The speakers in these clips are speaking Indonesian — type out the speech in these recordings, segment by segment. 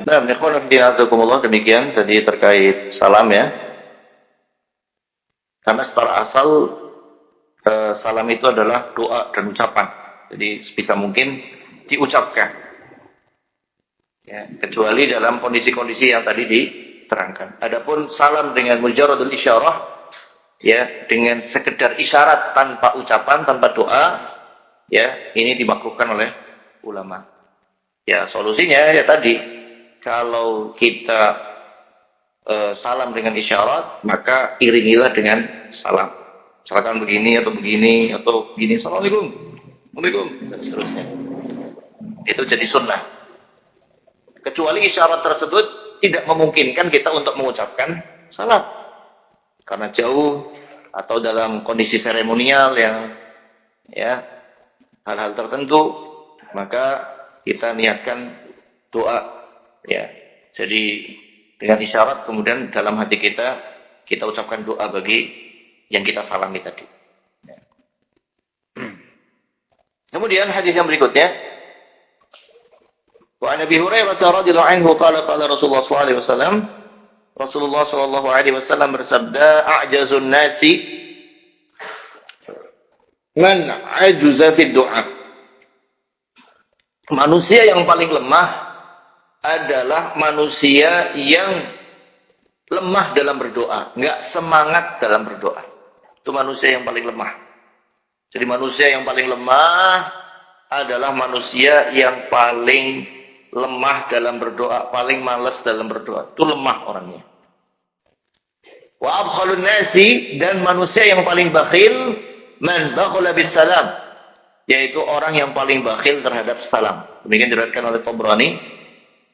Nah, demikian tadi terkait salam ya. Karena secara asal salam itu adalah doa dan ucapan. Jadi sebisa mungkin diucapkan. Ya, kecuali dalam kondisi-kondisi yang tadi diterangkan. Adapun salam dengan mujarradul isyarah, ya, dengan sekedar isyarat tanpa ucapan, tanpa doa, ya, ini dimakruhkan oleh ulama. Ya, solusinya ya tadi, kalau kita salam dengan isyarat, maka iringilah dengan salam. Misalkan begini atau begini atau begini, assalamualaikum, waalaikumsalam, dan seterusnya. Itu jadi sunnah. Kecuali isyarat tersebut tidak memungkinkan kita untuk mengucapkan salam karena jauh atau dalam kondisi seremonial yang ya hal-hal tertentu, maka kita niatkan doa ya. Jadi dengan isyarat kemudian dalam hati kita ucapkan doa bagi yang kita salami tadi. Kemudian hadis yang berikutnya, wa an Abi Hurairah radhiyallahu anhu qala qala Rasulullah sallallahu alaihi wasallam, Rasulullah sallallahu alaihi wasallam bersabda, a'jazun nasi man ajuza fid du'a. Manusia yang paling lemah adalah manusia yang lemah dalam berdoa, enggak semangat dalam berdoa. Itu manusia yang paling lemah. Jadi manusia yang paling lemah adalah manusia yang paling lemah dalam berdoa, paling malas dalam berdoa. Itu lemah orangnya. Wa abkhalun nasi, dan manusia yang paling bakhil, man bakhala bis salam, yaitu orang yang paling bakhil terhadap salam. Demikian diriwayatkan oleh Tabrani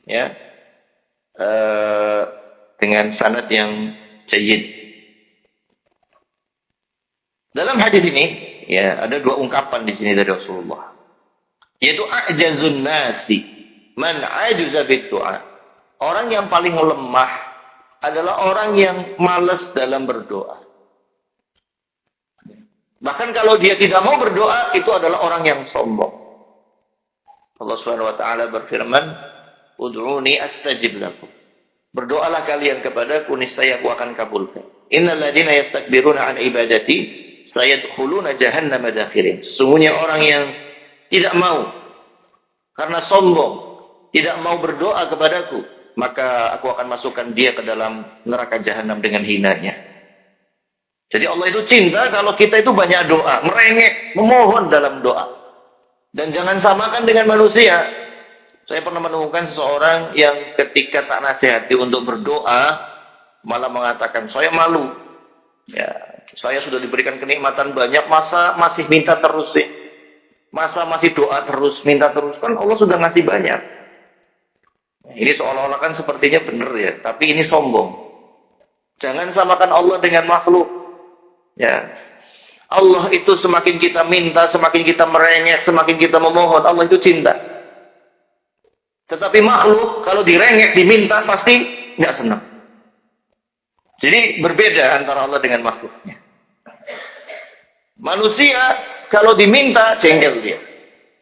ya, dengan sanad yang jayyid. Dalam hadis ini ya ada dua ungkapan di sini dari Rasulullah, yaitu a'jazun nasi man ajuza bid du'a. Orang yang paling lemah adalah orang yang malas dalam berdoa. Bahkan kalau dia tidak mau berdoa, itu adalah orang yang sombong. Allah Subhanahu wa taala berfirman, ud'uni astajib lakum. Berdoalah kalian kepadaku, niscaya aku akan kabulkan. Innal ladzina yastakbiruna an ibadati sayadkhuluna jahannama dakhirin. Sesungguhnya orang yang tidak mau karena sombong, tidak mau berdoa kepadaku, maka aku akan masukkan dia ke dalam neraka jahanam dengan hinanya. Jadi Allah itu cinta kalau kita itu banyak doa, merengek, memohon dalam doa. Dan jangan samakan dengan manusia. Saya pernah menemukan seseorang yang ketika tak nasihati untuk berdoa, malah mengatakan, saya malu. Ya, saya sudah diberikan kenikmatan banyak, masa masih minta terus sih? Masa masih doa terus, minta terus? Kan Allah sudah ngasih banyak. Ini seolah-olah kan sepertinya benar ya, tapi ini sombong. Jangan samakan Allah dengan makhluk. Ya, Allah itu semakin kita minta, semakin kita merengek, semakin kita memohon, Allah itu cinta. Tetapi makhluk kalau direngek, diminta pasti nggak senang. Jadi berbeda antara Allah dengan makhluknya. Manusia kalau diminta jengkel dia.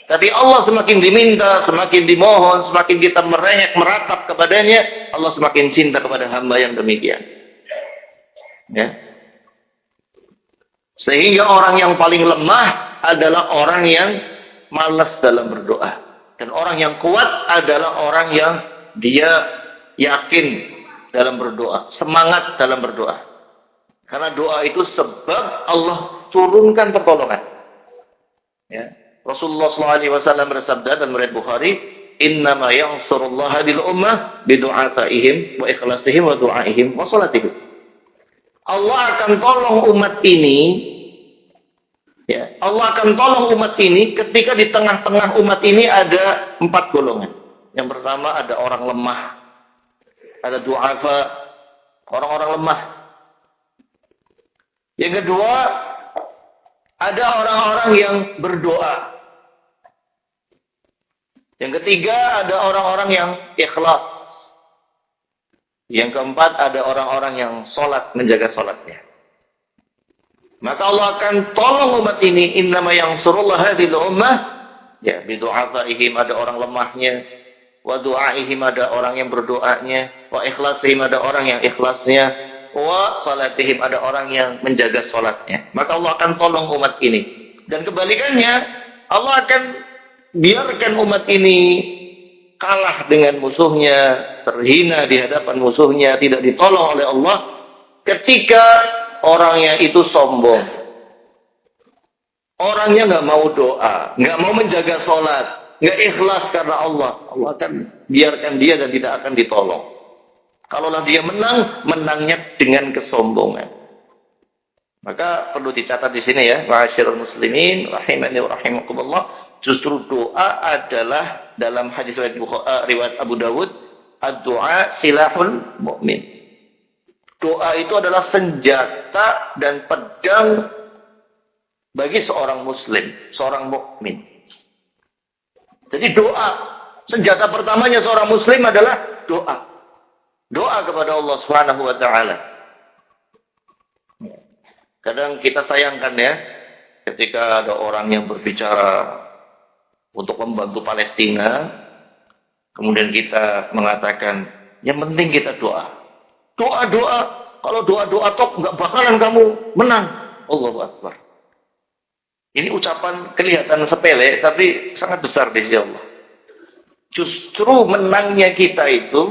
Tapi Allah semakin diminta, semakin dimohon, semakin kita merengek, meratap kepadanya, Allah semakin cinta kepada hamba yang demikian. Ya. Sehingga orang yang paling lemah adalah orang yang malas dalam berdoa. Dan orang yang kuat adalah orang yang dia yakin dalam berdoa, semangat dalam berdoa. Karena doa itu sebab Allah turunkan pertolongan. Ya. Rasulullah SAW bersabda dan riwayat Bukhari, "Innama yansurullaha bil ummah bi du'afaihim wa ikhlasihim wa du'aihim wa salatihim." Allah akan tolong umat ini, ya, Allah akan tolong umat ini ketika di tengah-tengah umat ini ada 4 golongan. Yang pertama ada orang lemah, ada du'afa, orang-orang lemah. Yang kedua ada orang-orang yang berdoa. Yang ketiga ada orang-orang yang ikhlas. Yang keempat ada orang-orang yang sholat, menjaga sholatnya. Maka Allah akan tolong umat ini. Innama yansurullah hadhil ummah, ya, bidu'afaihim, ada orang lemahnya, wa du'aihim ada orang yang berdoanya, wa ikhlasihim ada orang yang ikhlasnya, wa salatihim ada orang yang menjaga salatnya. Maka Allah akan tolong umat ini. Dan kebalikannya, Allah akan biarkan umat ini kalah dengan musuhnya, terhina di hadapan musuhnya, tidak ditolong oleh Allah ketika orangnya itu sombong. Orangnya nggak mau doa, nggak mau menjaga sholat, nggak ikhlas karena Allah. Allah akan biarkan dia dan tidak akan ditolong. Kalaulah dia menang, menangnya dengan kesombongan. Maka perlu dicatat di sini ya, ma'asyiral muslimin, rahimani wa rahimakumullah, justru doa adalah dalam hadis riwayat Abu Dawud, ad-du'a silahul mu'min. Doa itu adalah senjata dan pedang bagi seorang muslim, seorang mukmin. Jadi doa, senjata pertamanya seorang muslim adalah doa. Doa kepada Allah Subhanahu wa taala. Kadang kita sayangkan ya, ketika ada orang yang berbicara untuk membantu Palestina, kemudian kita mengatakan, yang penting kita doa. Doa-doa, kalau doa-doa top, nggak bakalan kamu menang. Allahu Akbar. Ini ucapan kelihatan sepele, tapi sangat besar di sisi Allah. Justru menangnya kita itu,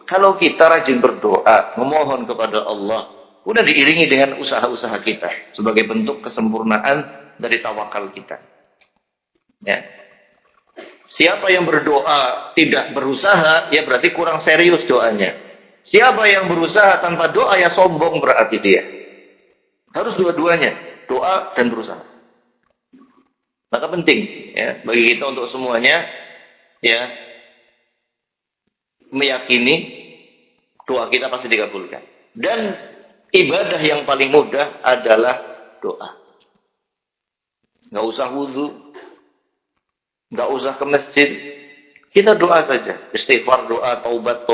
kalau kita rajin berdoa, memohon kepada Allah, udah diiringi dengan usaha-usaha kita sebagai bentuk kesempurnaan dari tawakal kita. Ya. Siapa yang berdoa tidak berusaha, ya berarti kurang serius doanya. Siapa yang berusaha tanpa doa, ya sombong berarti dia. Harus dua-duanya, doa dan berusaha. Maka penting ya bagi kita untuk semuanya ya meyakini doa kita pasti dikabulkan. Dan ibadah yang paling mudah adalah doa. Nggak usah wudhu, nggak usah ke masjid, kita doa saja. Istighfar doa, taubat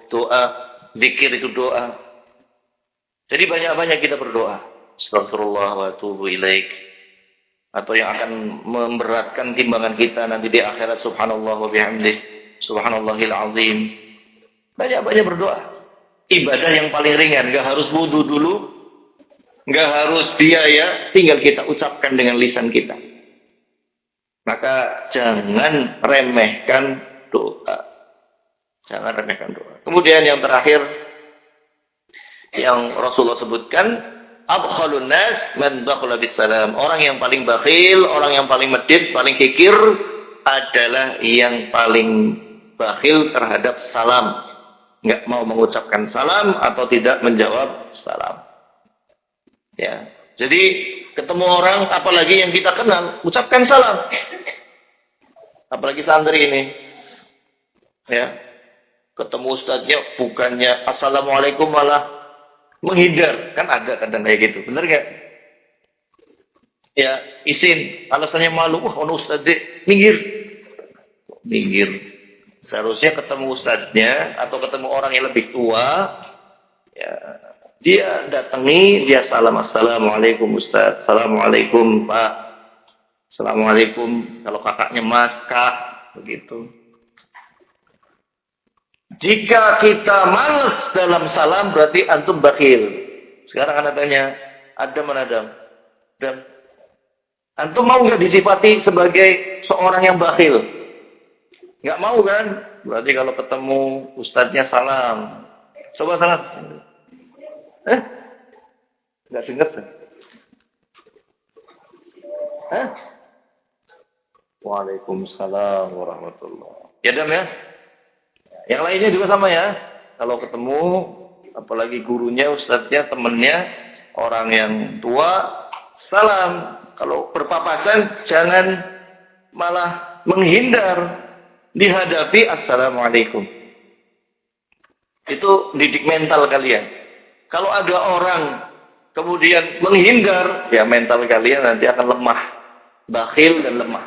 doa, zikir itu doa. Jadi banyak-banyak kita berdoa. Astagfirullah wa atubu ilaik. Atau yang akan memberatkan timbangan kita nanti di akhirat, subhanallah wa bihamdih, subhanallahil azim. Banyak-banyak berdoa. Ibadah yang paling ringan, nggak harus wudu dulu, nggak harus biaya, tinggal kita ucapkan dengan lisan kita. Maka jangan remehkan doa. Jangan remehkan doa. Kemudian yang terakhir yang Rasulullah sebutkan, abkhalun nas man bakhla bisalam. Orang yang paling bakhil, orang yang paling medit, paling kikir adalah yang paling bakhil terhadap salam. Nggak mau mengucapkan salam atau tidak menjawab salam. Ya. Jadi ketemu orang apalagi yang kita kenal, ucapkan salam. Apalagi santri ini. Ya. Ketemu ustadznya bukannya assalamualaikum malah menghindar. Kan ada kadang kayak gitu. Bener gak? Ya, izin. Alasannya malu. Wah, ustadz minggir. Minggir. Seharusnya ketemu ustadznya atau ketemu orang yang lebih tua, ya, dia datangi, dia salam, assalamualaikum ustadz, assalamualaikum pak, assalamualaikum kalau kakaknya mas, kak, begitu. Jika kita malas dalam salam berarti antum bakhil. Sekarang anak tanya, Adam mana Adam? Adam, antum mau nggak disifati sebagai seorang yang bakhil? Nggak mau kan? Berarti kalau ketemu ustadznya salam. Coba salam. Nggak dengar kan? Waalaikumsalam warahmatullahi. Ya Dam ya. Yang lainnya juga sama ya. Kalau ketemu, apalagi gurunya, ustadznya, temennya, orang yang tua, salam. Kalau berpapasan, jangan malah menghindar. Dihadapi assalamualaikum. Itu didik mental kalian. Kalau ada orang kemudian menghindar, ya mental kalian nanti akan lemah, bakhil dan lemah.